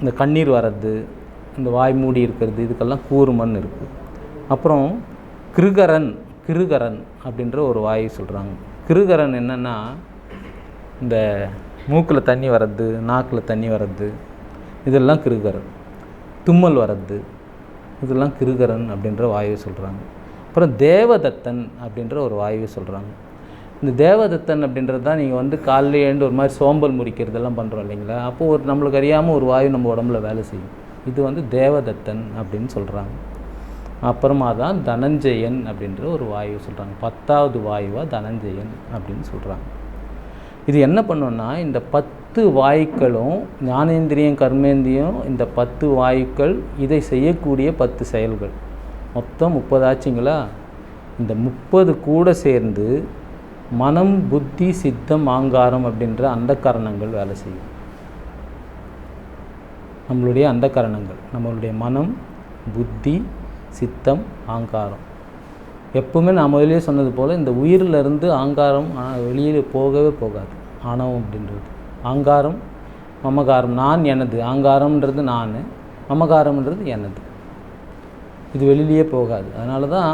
இந்த கண்ணீர் வர்றது, இந்த வாய் மூடி இருக்கிறது, இதுக்கெல்லாம் கூர்மன் இருக்குது. அப்புறம் கிருகரன் அப்படின்ற ஒரு வாயு சொல்கிறாங்க. கிருகரன் என்னென்னா இந்த மூக்கில் தண்ணி வர்றது, நாக்கில் தண்ணி வர்றது, இதெல்லாம் கிருகரன். தும்மல் வர்றது, இதெல்லாம் கிருகரன் அப்படின்ற வாயு சொல்கிறாங்க. அப்புறம் தேவதத்தன் அப்படின்ற ஒரு வாயு சொல்கிறாங்க. இந்த தேவதத்தன் அப்படின்றது தான் நீங்கள் வந்து காலையில் எழுந்து ஒரு மாதிரி சோம்பல் முறிக்கிறதெல்லாம் பண்ணுறோம் இல்லைங்களா, அப்போது நம்மளுக்கு அறியாமல் ஒரு வாயு நம்ம உடம்புல வேலை செய்யும். இது வந்து தேவதத்தன் அப்படின்னு சொல்கிறாங்க. அப்புறமா தான் தனஞ்சயன் அப்படின்ற ஒரு வாயு சொல்கிறாங்க. 10வது வாயுவாக தனஞ்சயன் அப்படின்னு சொல்கிறாங்க. இது என்ன பண்ணுன்னா, இந்த 10 வாயுக்களும் ஞானேந்திரியம் கர்மேந்திரியம், இந்த 10 வாயுக்கள் இதை செய்யக்கூடிய 10 செயல்கள், மொத்தம் 30 ஆச்சுங்களா. இந்த 30 கூட சேர்ந்து மனம், புத்தி, சித்தம், ஆங்காரம் அப்படின்ற அந்த கரணங்கள் வேலை செய்யும். நம்மளுடைய அந்த கரணங்கள், நம்மளுடைய மனம், புத்தி, சித்தம், ஆங்காரம். எப்பவுமே நான் முதலே சொன்னது போல் இந்த உயிரிலிருந்து ஆங்காரம் வெளியில் போகவே போகாது. ஆணவம் அப்படின்றது ஆங்காரம், மமகாரம், நான் எனது. ஆங்காரம்ன்றது நான், மமகாரம்ன்றது எனது. இது வெளியிலேயே போகாது. அதனால தான்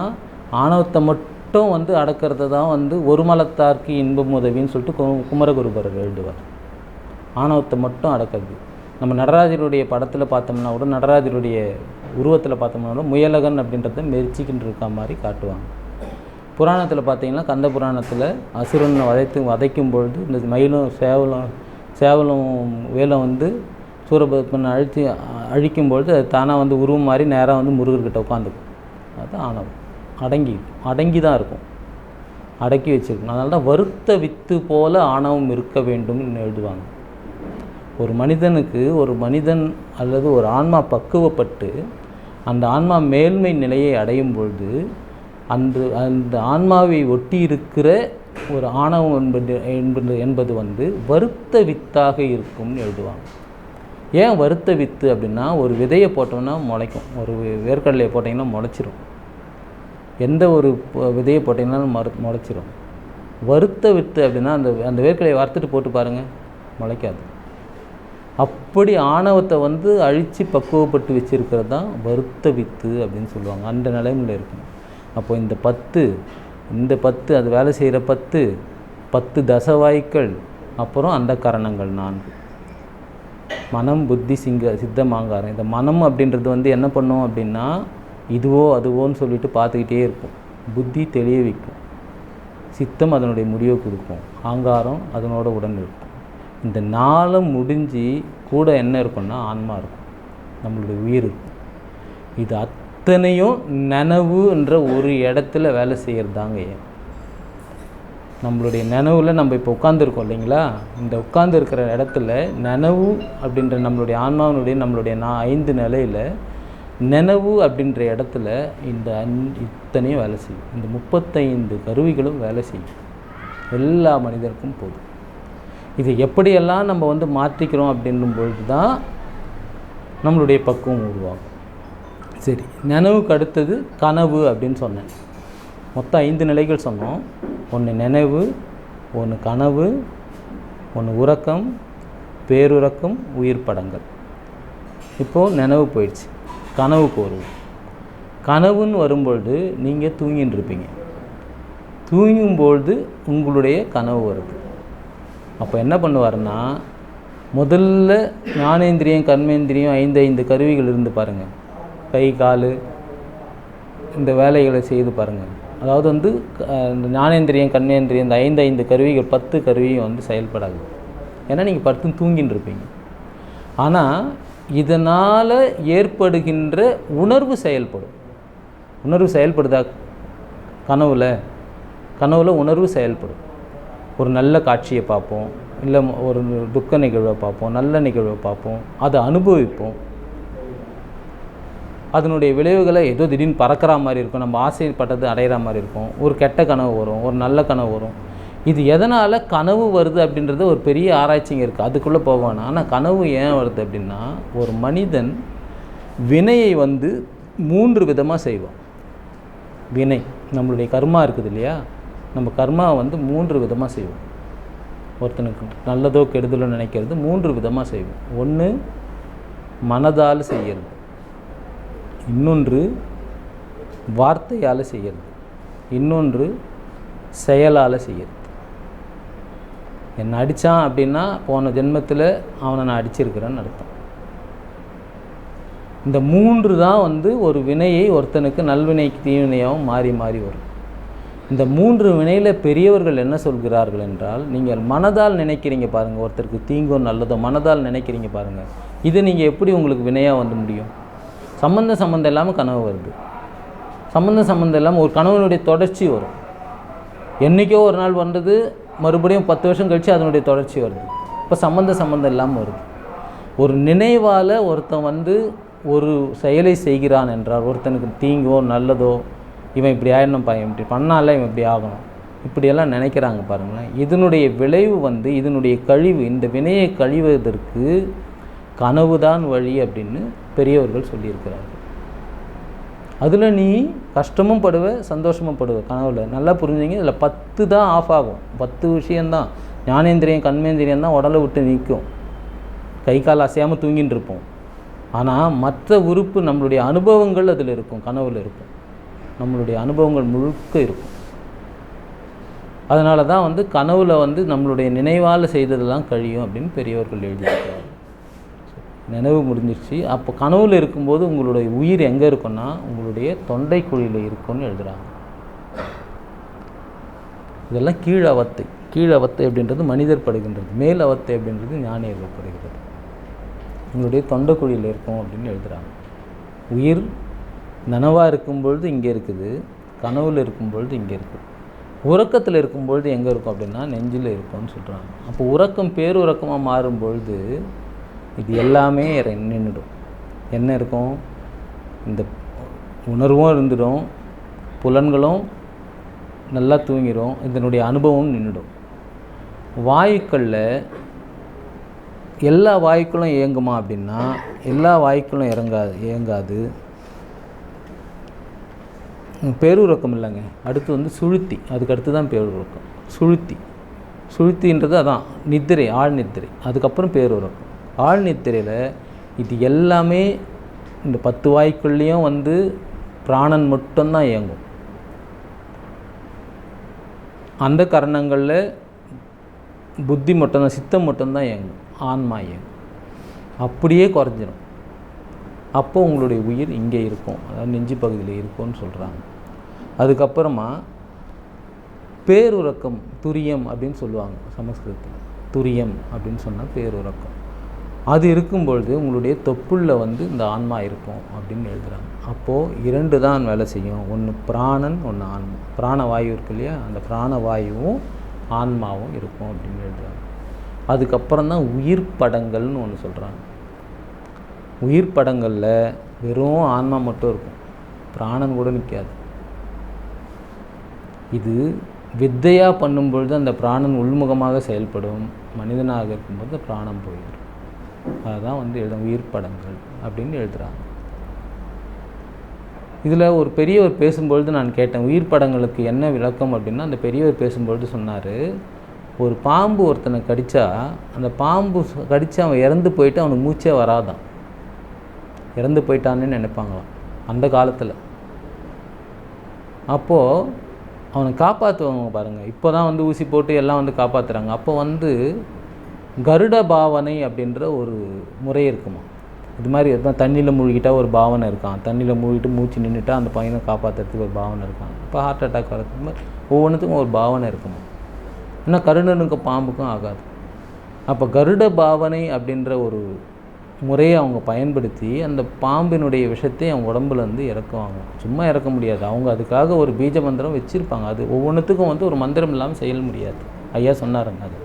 ஆணவத்தை மட்டும் வந்து அடக்கிறது தான் வந்து ஒரு மலத்தார்க்கு இன்பம் உதவின்னு சொல்லிட்டு குமரகுருபரர் எழுதுவார். ஆணவத்தை மட்டும் அடக்கிறது. நம்ம நடராஜருடைய படத்தில் பார்த்தோம்னா கூட, நடராஜருடைய உருவத்தில் பார்த்தோம்னா கூட முயலகன் அப்படின்றத மெரிச்சிக்கிட்டு இருக்க மாதிரி காட்டுவாங்க. புராணத்தில் பார்த்தீங்கன்னா, கந்த புராணத்தில் அசுரனை வதைக்கும் பொழுது இந்த மயிலும் சேவலும் வேலம் வந்து சூரபத்மனை அழிக்கும்பொழுது அது தானாக வந்து உருவம் மாதிரி நேராக வந்து முருகர்கிட்ட உட்காந்துக்கும். அதுதான் ஆணவம். அடங்கி தான் இருக்கும், அடக்கி வச்சுருக்கணும். அதனால தான் வருத்த வித்து போல ஆணவம் இருக்க வேண்டும்னு எழுதுவாங்க. ஒரு மனிதன் அல்லது ஒரு ஆன்மா பக்குவப்பட்டு அந்த ஆன்மா மேல்மை நிலையை அடையும் பொழுது அந்த ஆன்மாவை ஒட்டி இருக்கிற ஒரு ஆணவம் என்பது வந்து வருத்த வித்தாக இருக்கும்னு எழுதுவாங்க. ஏன் வருத்த வித்து அப்படின்னா, ஒரு விதையை போட்டோம்னா முளைக்கும், ஒரு வேர்க்கடலையை போட்டிங்கன்னா முளைச்சிரும், எந்த ஒரு விதையை போட்டிங்கன்னாலும் முளைச்சிரும். வருத்த வித்து அப்படின்னா அந்த வேர்க்கடலையை வறுத்துட்டு போட்டு பாருங்கள், முளைக்காது. அப்படி ஆணவத்தை வந்து அழித்து பக்குவப்பட்டு வச்சுருக்கிறது தான் வருத்த வித்து அப்படின்னு சொல்லுவாங்க. அந்த நிலைமையில் இருக்கும். அப்போ இந்த 10 அது வேலை செய்கிற 10 தசவாய்க்கள், அப்புறம் அந்த கரணங்கள் 4, மனம் புத்தி சித்தம் அகங்காரம். இந்த மனம் அப்படின்றது வந்து என்ன பண்ணும் அப்படின்னா, இதுவோ அதுவோன்னு சொல்லிட்டு பார்த்துக்கிட்டே இருக்கும். புத்தி தெளிய வைக்கும், சித்தம் அதனுடைய முடிவை கொடுக்கும், அகங்காரம் அதனோட உடன் இருக்கும். இந்த 4 முடிஞ்சு கூட என்ன இருக்குன்னா ஆன்மா இருக்கும், நம்மளுடைய உயிர் இருக்கும். இது அத்தனையும் நனவுன்ற ஒரு இடத்துல வேலை செய்கிறதாங்க. நம்மளுடைய நனவில் நம்ம இப்போ உட்காந்துருக்கோம் இல்லைங்களா, இந்த உட்காந்துருக்கிற இடத்துல நனவு அப்படின்ற நம்மளுடைய ஆன்மாவினுடைய நம்மளுடைய 5 நிலையில் நனவு அப்படின்ற இடத்துல இந்த இத்தனையும் வேலை செய்யும். இந்த 35 கருவிகளும் வேலை செய்யும், எல்லா மனிதருக்கும் போதும். இது எப்படியெல்லாம் நம்ம வந்து மாற்றிக்கிறோம் அப்படின்னும் பொழுது தான் நம்மளுடைய பக்குவம் உருவாகும். சரி, நினைவுக்கு அடுத்தது கனவு அப்படின்னு சொன்னேன். மொத்தம் 5 நிலைகள் சொன்னோம். ஒன்று நினைவு, ஒன்று கனவு, ஒன்று உறக்கம், பேருறக்கம், உயிர் படங்கள். இப்போது நினைவு போயிடுச்சு, கனவுக்கு வருவோம். கனவுன்னு வரும்பொழுது நீங்கள் தூங்கின்னு இருப்பீங்க, தூங்கும்பொழுது உங்களுடைய கனவு வருது. அப்போ என்ன பண்ணுவாருன்னா, முதல்ல ஞானேந்திரியம் கர்மேந்திரியம் 5 கருவிகள் இருந்து பாருங்கள். கை கால் இந்த வேலைகளை செய்து பாருங்கள். அதாவது வந்து இந்த ஞானேந்திரியம் கர்மேந்திரியம் இந்த 5 கருவிகள் 10 கருவியும் வந்து செயல்படாது. ஏன்னா நீங்கள் படுத்து தூங்கின்னு இருப்பீங்க. ஆனால் இதனால் ஏற்படுகின்ற உணர்வு செயல்படும். உணர்வு செயல்படுதா? கனவுல உணர்வு செயல்படும். ஒரு நல்ல காட்சியை பார்ப்போம், இல்லை ஒரு துக்க நிகழ்வை பார்ப்போம், நல்ல நிகழ்வை பார்ப்போம், அதை அனுபவிப்போம். அதனுடைய விளைவுகளை ஏதோ திடீர்னு பறக்கிற மாதிரி இருக்கும், நம்ம ஆசைப்பட்டது அடையிற மாதிரி இருக்கும். ஒரு கெட்ட கனவு வரும், ஒரு நல்ல கனவு வரும். இது எதனால் கனவு வருது அப்படின்றது ஒரு பெரிய ஆராய்ச்சிங்க இருக்குது, அதுக்குள்ளே போவானா. ஆனால் கனவு ஏன் வருது அப்படின்னா, ஒரு மனிதன் வினையை வந்து 3 விதமாக செய்வான். வினை நம்மளுடைய கர்மா இருக்குது இல்லையா, நம்ம கர்மாவை வந்து 3 விதமாக செய்வோம். ஒருத்தனுக்கு நல்லதோ கெடுதலோ நினைக்கிறது 3 விதமாக செய்வோம். ஒன்று மனதால் செய்கிறது, இன்னொன்று வார்த்தையால் செய்கிறது, இன்னொன்று செயலால் செய்கிறது. என்னை அடித்தான் அப்படின்னா போன ஜென்மத்தில் அவனை நான் அடிச்சிருக்கிறேன்னு அர்த்தம். இந்த 3 தான் வந்து ஒரு வினையை ஒருத்தனுக்கு நல்வினைக்கு தீவினையாகவும் மாறி மாறி வரும். இந்த 3 வினையில் பெரியவர்கள் என்ன சொல்கிறார்கள் என்றால், நீங்கள் மனதால் நினைக்கிறீங்க பாருங்கள், ஒருத்தருக்கு தீங்கோ நல்லதோ மனதால் நினைக்கிறீங்க பாருங்கள், இது நீங்கள் எப்படி உங்களுக்கு வினையாக வந்து முடியும்? சம்மந்தம் இல்லாமல் கனவு வருது, சம்மந்தம் இல்லாமல் ஒரு கனவுனுடைய தொடர்ச்சி வரும். என்றைக்கோ ஒரு நாள் வந்தது, மறுபடியும் 10 வருஷம் கழித்து அதனுடைய தொடர்ச்சி வருது. இப்போ சம்மந்தம் இல்லாமல் வருது. ஒரு நினைவால் ஒருத்தன் வந்து ஒரு செயலை செய்கிறான் என்றால், ஒருத்தனுக்கு தீங்கோ நல்லதோ, இவன் இப்படி ஆயிடணும், இவன் இப்படி பண்ணால இவன் இப்படி ஆகணும், இப்படியெல்லாம் நினைக்கிறாங்க பாருங்களேன். இதனுடைய விளைவு வந்து இதனுடைய கழிவு, இந்த வினையை கழிவதற்கு கனவு தான் வழி அப்படின்னு பெரியவர்கள் சொல்லியிருக்கிறார்கள். அதில் நீ கஷ்டமும் படுவ சந்தோஷமும் படுவ கனவுல. நல்லா புரிஞ்சுங்க, இதில் 10 தான் ஆஃப் ஆகும். 10 விஷயந்தான். ஞானேந்திரியம் கர்மேந்திரியம் தான் உடலை விட்டு நிற்கும், கை கால் அசையாமல் தூங்கின்னு இருப்போம். ஆனால் மற்ற உறுப்பு நம்மளுடைய அனுபவங்கள் அதில் இருக்கும், கனவில் இருக்கும், நம்மளுடைய அனுபவங்கள் முழுக்க இருக்கும். அதனால தான் வந்து கனவுல வந்து நம்மளுடைய நினைவால் செய்ததெல்லாம் கழியும் அப்படின்னு பெரியவர்கள் எழுதியிருக்கிறாங்க. நினைவு முடிஞ்சிருச்சு. அப்போ கனவுல இருக்கும்போது உங்களுடைய உயிர் எங்கே இருக்குன்னா உங்களுடைய தொண்டை குழியில் இருக்குன்னு எழுதுகிறாங்க. இதெல்லாம் கீழவத்தை அப்படின்றது மனிதர் படுகின்றது, மேல் அவத்தை அப்படின்றது ஞானியர்கள் படுகிறது. உங்களுடைய தொண்டை குழியில் இருக்கும் அப்படின்னு எழுதுகிறாங்க. உயிர் நனவாக இருக்கும்பொழுது இங்கே இருக்குது, கனவில் இருக்கும்பொழுது இங்கே இருக்குது. உறக்கத்தில் இருக்கும்பொழுது எங்கே இருக்கும் அப்படின்னா நெஞ்சில் இருக்கும்னு சொல்கிறாங்க. அப்போ உறக்கம் பேருறக்கமாக மாறும்பொழுது இது எல்லாமே நின்றுடும். என்ன இருக்கும்? இந்த உணர்வும் இருந்துடும், புலன்களும் நல்லா தூங்கிடும், இதனுடைய அனுபவம் நின்றுடும். வாயுக்களில் எல்லா வாயுக்களும் இயங்குமா அப்படின்னா எல்லா வாயுக்களும் இயங்காது. பேருறக்கம் இல்லைங்க. அடுத்து வந்து சுழுத்தி, அதுக்கு அடுத்து தான் பேருறக்கம். சுழுத்தின்றது அதான் நித்திரை, ஆழ் நித்திரை. அதுக்கப்புறம் பேருறக்கம். ஆழ் நித்திரையில் இது எல்லாமே இந்த 10 வாயுக்குள்ளேயும் வந்து பிராணன் மட்டும்தான் இயங்கும். அந்த கரணங்களில் புத்தி மட்டும்தான், சித்தம் மட்டும்தான் இயங்கும், ஆன்மா இயங்கும். அப்படியே குறைஞ்சிடும். அப்போ உங்களுடைய உயிர் இங்கே இருக்கும், அதாவது நெஞ்சு பகுதியில் இருக்கும்னு சொல்கிறாங்க. அதுக்கப்புறமா பேருறக்கம், துரியம் அப்படின்னு சொல்லுவாங்க சமஸ்கிருதத்தில். துரியம் அப்படின்னு சொன்னால் பேருறக்கம். அது இருக்கும்பொழுது உங்களுடைய தொப்புள்ள வந்து இந்த ஆன்மா இருக்கும் அப்படின்னு எழுதுகிறாங்க. அப்போது 2 தான் வேலை செய்யும். ஒன்று பிராணன், ஒன்று ஆன்மா. பிராணவாயு இருக்கு இல்லையா, அந்த பிராணவாயுவும் ஆன்மாவும் இருக்கும் அப்படின்னு எழுதுகிறாங்க. அதுக்கப்புறம் தான் உயிர் படங்கள்னு ஒன்று சொல்கிறாங்க. உயிர் படங்களில் வெறும் ஆன்மா மட்டும் இருக்கும், பிராணன் கூட நிற்காது. இது வித்தையாக பண்ணும்பொழுது அந்த பிராணன் உள்முகமாக செயல்படும், மனிதனாக இருக்கும்போது பிராணம் போயிடும். அதுதான் வந்து உயிர் படங்கள் அப்படின்னு எழுதுகிறாங்க. இதில் ஒரு பெரியவர் பேசும்பொழுது நான் கேட்டேன், உயிர் படங்களுக்கு என்ன விளக்கம் அப்படின்னா, அந்த பெரியவர் பேசும்பொழுது சொன்னார், ஒரு பாம்பு ஒருத்தனை கடித்தா அந்த பாம்பு கடித்து அவன் இறந்து போயிட்டு அவனுக்கு மூச்சே வராதான், இறந்து போயிட்டான்னு நினைப்பாங்களாம் அந்த காலத்தில். அப்போது அவனை காப்பாற்றுவாங்க பாருங்கள். இப்போ தான் வந்து ஊசி போட்டு எல்லாம் வந்து காப்பாற்றுறாங்க. அப்போ வந்து கருட பாவனை அப்படின்ற ஒரு முறை இருக்குமா. இது மாதிரி எதுவும் தண்ணியில் மூழ்கிட்டால் ஒரு பாவனை இருக்கான், தண்ணியில் மூழ்கிட்டு மூச்சு நின்றுட்டா அந்த பையனை காப்பாற்றுறதுக்கு ஒரு பாவனை இருக்காங்க. இப்போ ஹார்ட் அட்டாக் வரதுக்கு மாதிரி ஒவ்வொன்றுத்துக்கும் ஒரு பாவனை இருக்குமா. ஏன்னா கருடனுக்கும் பாம்புக்கும் ஆகாது. அப்போ கருட பாவனை அப்படின்ற ஒரு முறையை அவங்க பயன்படுத்தி அந்த பாம்பினுடைய விஷத்தை அவங்க உடம்புலேருந்து இறக்குவாங்க. சும்மா இறக்க முடியாது, அவங்க அதுக்காக ஒரு பீஜ மந்திரம் வச்சுருப்பாங்க. அது ஒவ்வொன்றுத்துக்கும் வந்து ஒரு மந்திரம் இல்லாமல் செய்ய முடியாது. ஐயா சொன்னாருங்க, அது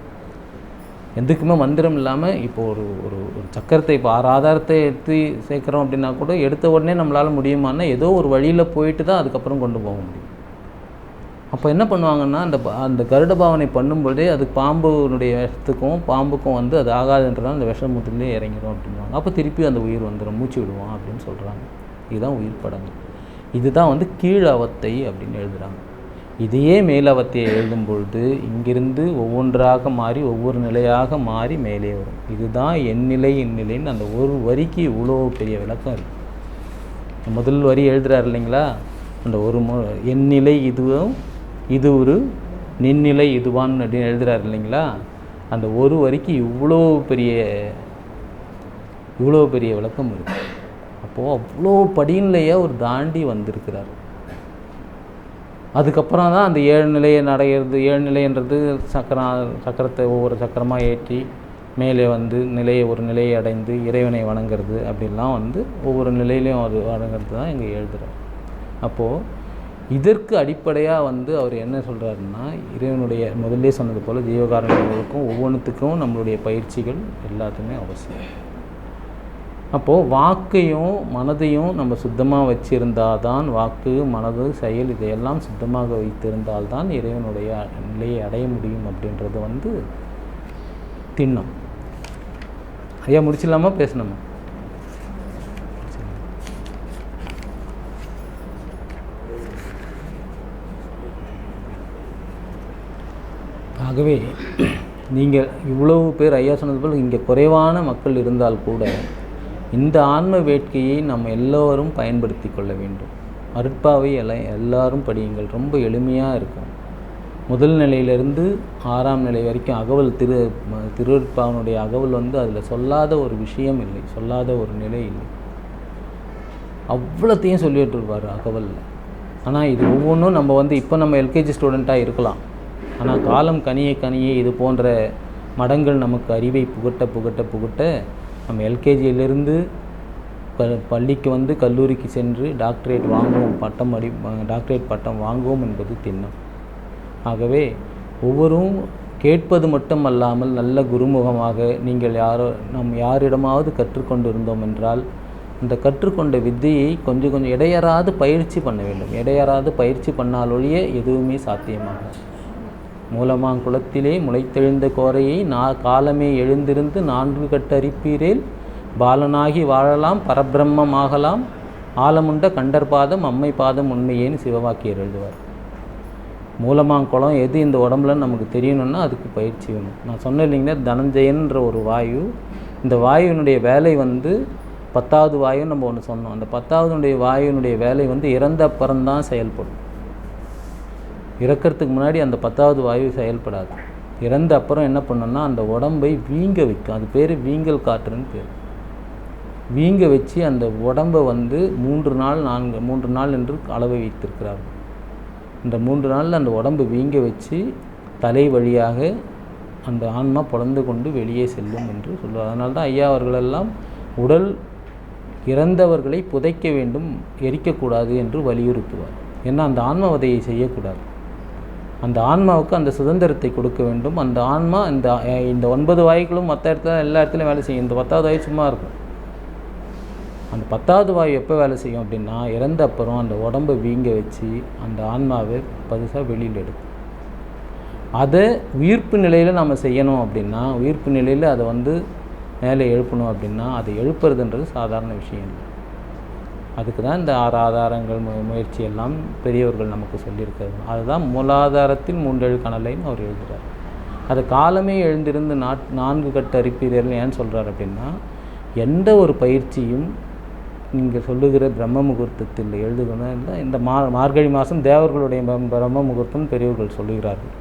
எதுக்குமே மந்திரம் இல்லாமல். இப்போ ஒரு ஒரு ஒரு சக்கரத்தை, இப்போ 6 ஆதாரத்தை எடுத்து சேர்க்குறோம் அப்படின்னா கூட எடுத்த உடனே நம்மளால் முடியுமான்னா ஏதோ ஒரு வழியில் போயிட்டு தான் அதுக்கப்புறம் கொண்டு போக முடியும். அப்போ என்ன பண்ணுவாங்கன்னா, அந்த கருட பாவனை பண்ணும்போதே அது பாம்புனுடைய விஷத்துக்கும் பாம்புக்கும் வந்து அது ஆகாதுன்றதால் அந்த விஷமுத்திலே இறங்கிடும் அப்படின்வாங்க. அப்போ திருப்பி அந்த உயிர் வந்துடும், மூச்சு விடுவான் அப்படின்னு சொல்கிறாங்க. இதுதான் உயிர் படங்கள். இதுதான் வந்து கீழவத்தை அப்படின்னு எழுதுகிறாங்க. இதையே மேலவத்தையை எழுதும் பொழுது இங்கிருந்து ஒவ்வொன்றாக மாறி ஒவ்வொரு நிலையாக மாறி மேலே வரும். இதுதான் எண்ணிலை இந்நிலைன்னு அந்த ஒரு வரிக்கு இவ்வளோ பெரிய விளக்கம் இருக்குது. முதல் வரி எழுதுகிறார் இல்லைங்களா, அந்த ஒரு எண்ணிலை இதுவும் இது ஒரு நின்னிலை இதுவான்னு அப்படின்னு எழுதுகிறார் இல்லைங்களா, அந்த ஒரு வரிக்கு இவ்வளோ பெரிய விளக்கம் இருக்குது. அப்போது அவ்வளோ படிநிலையை ஒரு தாண்டி வந்திருக்கிறார். அதுக்கப்புறம் தான் அந்த 7 நிலையை அடையிறது. 7 நிலைன்றது சக்கரத்தை ஒவ்வொரு சக்கரமாக ஏற்றி மேலே வந்து ஒரு நிலையை அடைந்து இறைவனை வணங்குறது அப்படின்லாம் வந்து ஒவ்வொரு நிலையிலையும் அது வணங்குறது தான் இங்கே எழுதுகிறார். அப்போது இதற்கு அடிப்படையாக வந்து அவர் என்ன சொல்கிறாருன்னா, இறைவனுடைய முதல்லே சொன்னது போல் ஜீவகாரணங்களுக்கும் ஒவ்வொன்றுத்துக்கும் நம்மளுடைய பயிற்சிகள் எல்லாத்துக்குமே அவசியம். அப்போது வாக்கையும் மனதையும் நம்ம சுத்தமாக வச்சுருந்தால் தான், வாக்கு மனது செயல் இதையெல்லாம் சுத்தமாக வைத்திருந்தால்தான் இறைவனுடைய நிலையை அடைய முடியும் அப்படின்றது வந்து திண்ணம். ஐயா முடிச்சிடலாமா, பேசணுமா? ஆகவே நீங்கள் இவ்வளவு பேர் ஐயா சொன்னது போல் இங்கே குறைவான மக்கள் இருந்தால் கூட இந்த ஆன்ம வேட்கையை நம்ம எல்லோரும் பயன்படுத்தி கொள்ள வேண்டும். அருட்பாவை எல்லாரும் படியுங்கள், ரொம்ப எளிமையாக இருக்கும். முதல் நிலையிலிருந்து 6ஆம் நிலை வரைக்கும் அகவல் திருப்பாவனுடைய அகவல் வந்து அதில் சொல்லாத ஒரு விஷயம் இல்லை, சொல்லாத ஒரு நிலை இல்லை. அவ்வளோத்தையும் சொல்லிட்டு இருப்பார் அகவலில். ஆனால் இது ஒவ்வொன்றும் நம்ம வந்து இப்போ நம்ம எல்கேஜி ஸ்டூடெண்ட்டாக இருக்கலாம், ஆனால் காலம் கனியே இது போன்ற மடங்கள் நமக்கு அறிவை புகட்ட நம்ம எல்கேஜியிலிருந்து பள்ளிக்கு வந்து கல்லூரிக்கு சென்று டாக்டரேட் பட்டம் வாங்குவோம் என்பது திண்ணம். ஆகவே ஒவ்வொருவரும் கேட்பது மட்டும் அல்லாமல் நல்ல குருமுகமாக நீங்கள் யாரிடமாவது கற்றுக்கொண்டு இருந்தோம் என்றால் அந்த கற்றுக்கொண்ட வித்தையை கொஞ்சம் இடையறாது பயிற்சி பண்ண வேண்டும். இடையறாது பயிற்சி பண்ணாலொழிய எதுவுமே சாத்தியமாகும். மூலமாங்குளத்திலே முளைத்தெழுந்த கோரையை காலமே எழுந்திருந்து 4 கட்டறிப்பீரேல் பாலனாகி வாழலாம் பரபிரம்மமாகலாம் ஆலமுண்ட கண்டர் பாதம் அம்மை பாதம் உண்மையேன்னு சிவவாக்கியர் எழுதுவார். மூலமாங்குளம் எது இந்த உடம்புல நமக்கு தெரியணும்னா அதுக்கு பயிற்சி வேணும். நான் சொன்னேன் இல்லைங்கன்னா, தனஞ்சயன்ற ஒரு வாயு, இந்த வாயுவினுடைய வேலை வந்து 10வது வாயுன்னு நம்ம ஒன்று சொன்னோம். அந்த 10வது வாயுனுடைய வேலை வந்து இறந்த அப்புறம்தான் செயல்படும். இறக்கிறதுக்கு முன்னாடி அந்த 10வது வாயு செயல்படாது. இறந்த அப்புறம் என்ன பண்ணோம்னா அந்த உடம்பை வீங்க வைக்கும். அது பேர் வீங்கல் காற்றுன்னு பேர். வீங்க வச்சு அந்த உடம்பை வந்து 3 நாள் என்று அளவை வைத்திருக்கிறார்கள். இந்த 3 நாளில் அந்த உடம்பு வீங்க வச்சு தலை வழியாக அந்த ஆன்மா பொழந்து கொண்டு வெளியே செல்லும் என்று சொல்லுவார். அதனால தான் ஐயா அவர்களெல்லாம் உடல் இறந்தவர்களை புதைக்க வேண்டும், எரிக்கக்கூடாது என்று வலியுறுத்துவார். ஏன்னா அந்த ஆன்மவதையை செய்யக்கூடாது. அந்த ஆன்மாவுக்கு அந்த சுதந்திரத்தை கொடுக்க வேண்டும். அந்த ஆன்மா இந்த 9 வாயுக்களும் மற்ற இடத்துல எல்லா இடத்துலையும் வேலை செய்யும். இந்த 10வது வாயு சும்மா இருக்கும். அந்த 10வது வாயு எப்போ வேலை செய்யும் அப்படின்னா, இறந்த அப்புறம் அந்த உடம்பை வீங்க வச்சு அந்த ஆன்மாவை பதுசாக வெளியில் எடுக்கும். அதை உயிர்ப்பு நிலையில் நம்ம செய்யணும் அப்படின்னா, உயிர்ப்பு நிலையில் அதை வந்து மேலே எழுப்பணும் அப்படின்னா, அதை எழுப்புறதுன்றது சாதாரண விஷயம் இல்லை. அதுக்கு தான் இந்த 6 ஆதாரங்கள் முயற்சி எல்லாம் பெரியவர்கள் நமக்கு சொல்லியிருக்கிறது. அதுதான் மூலாதாரத்தில் 3 கணலைன்னு அவர் எழுதுகிறார். அதை காலமே எழுந்திருந்து 4 கட்ட அறிப்பீர்கள் ஏன்னு சொல்கிறார் அப்படின்னா, எந்த ஒரு பயிற்சியும் நீங்கள் சொல்லுகிற பிரம்ம முகூர்த்தத்தில் எழுதுகணும். இந்த மார்கழி மாதம் தேவர்களுடைய பிரம்ம முகூர்த்தம் பெரியவர்கள் சொல்லுகிறார்கள்.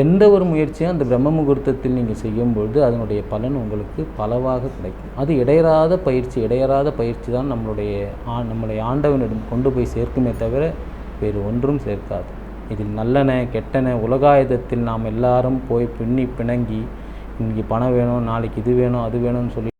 எந்த ஒரு முயற்சியும் அந்த பிரம்ம முகூர்த்தத்தில் நீங்கள் செய்யும்பொழுது அதனுடைய பலன் உங்களுக்கு பலவாக கிடைக்கும். அது இடையறாத பயிற்சி தான் நம்முடைய ஆண்டவனிடம் கொண்டு போய் சேர்க்குமே தவிர வேறு ஒன்றும் சேர்க்காது. இதில் நல்லன கெட்டன உலகாயுதத்தில் நாம் எல்லாரும் போய் பின்னி பிணங்கி இன்றைக்கி பணம் வேணும், நாளைக்கு இது வேணும் அது வேணும்னு சொல்லி